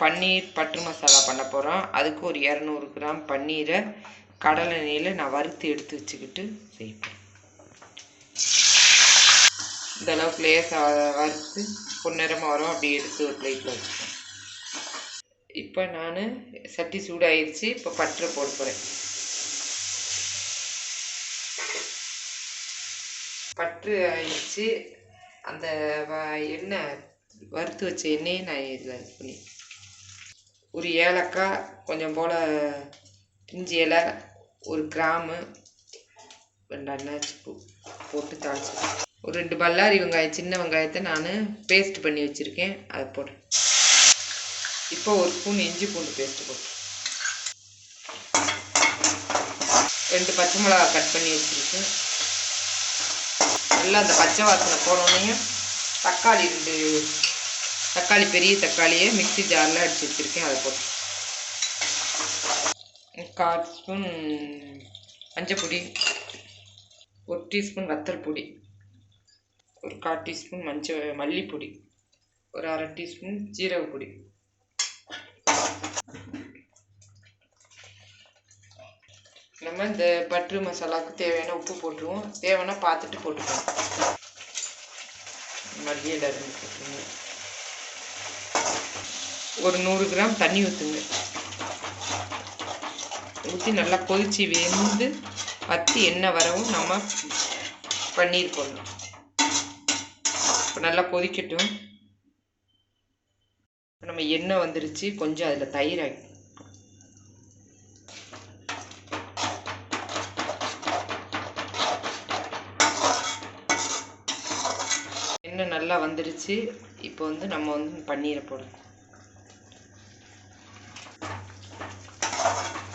பன்னீர் butter masala பண்ண போகிறோம். அதுக்கு ஒரு 200 கிராம் பன்னீரை கடலை எண்ணெயில் நான் வறுத்து எடுத்து வச்சுக்கிட்டு செய்வேன். இந்த அளவுக்கு லேசாக வறுத்து பொன்னிறமாக வரும், அப்படி எடுத்து ஒரு பிளேட்டில் வச்சுப்பேன். இப்போ நான் சட்டி சூடாகிடுச்சு. இப்போ பட்டரை போட போகிறேன். பட்டு ஆயிடுச்சு. அந்த எண்ணெய் வறுத்து வச்ச எண்ணெயை நான் இதில் இது பண்ணி ஒரு ஏலக்காய், கொஞ்சம் போல் இஞ்சி இலை, ஒரு கிராமு, 2 அன்னாச்சி பூ போட்டு தாளிச்சு, ஒரு 2 பல்லாரி வெங்காயம், சின்ன வெங்காயத்தை நான் பேஸ்ட் பண்ணி வச்சுருக்கேன், அதை போடுறேன். இப்போ ஒரு ஸ்பூன் இஞ்சி பூண்டு பேஸ்ட்டு போட்டு, 2 பச்சை மிளகா கட் பண்ணி வச்சுருக்கேன். நல்லா அந்த பச்சை வாசனை போனோடனையும் தக்காளி, 2 தக்காளி, பெரிய தக்காளியை மிக்ஸி ஜாரில் அடித்து வச்சுருக்கேன், அதை போட்டு 1/4 ஸ்பூன் மஞ்சள் பொடி, 1 டீஸ்பூன் வத்தல் பொடி, ஒரு 1/4 டீஸ்பூன் மல்லிப்பொடி, ஒரு 1/2 டீஸ்பூன் ஜீரக பொடி, நம்ம இந்த பட்டர் மசாலாவுக்கு தேவையான உப்பு போட்டுருவோம். தேவைன்னா பார்த்துட்டு போட்டுக்கலாம். மல்லியில் இருந்து போட்டுருங்க. ஒரு 100 கிராம் தண்ணி ஊற்றுங்க. ஊற்றி நல்லா கொதித்து வெந்து வற்றி எண்ணெய் வரவும் நம்ம பன்னீர் போடணும். இப்போ நல்லா கொதிக்கட்டும். நம்ம எண்ணெய் வந்துருச்சு. கொஞ்சம் அதில் தயிர் ஆகி எண்ணெய் நல்லா வந்துருச்சு. இப்போ நம்ம பன்னீரை போடணும்.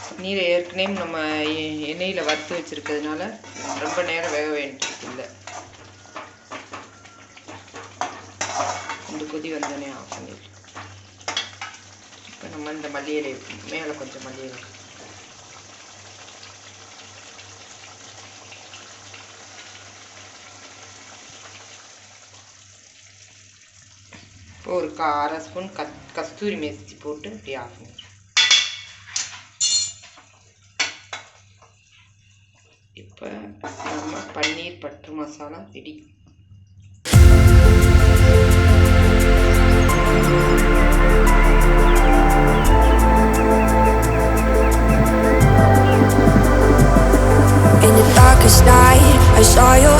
பன்னீரை ஏற்கனவே நம்ம எண்ணெயில் வறுத்து வச்சுருக்கிறதுனால ரொம்ப நேரம் வேக வேண்டியது இல்லை. 2 கொதி வந்தோடனே ஆஃப் பண்ணிடலாம். இப்போ நம்ம இந்த மல்லி இலை மேலே கொஞ்சம் மல்லி இலை, இப்போ ஒரு 1/2 ஸ்பூன் கஸ்தூரி மேத்தி போட்டு இப்படி ஆஃப் பண்ணிடலாம். இப்போ நம்ம paneer butter masala ready. In the darkest night, I saw your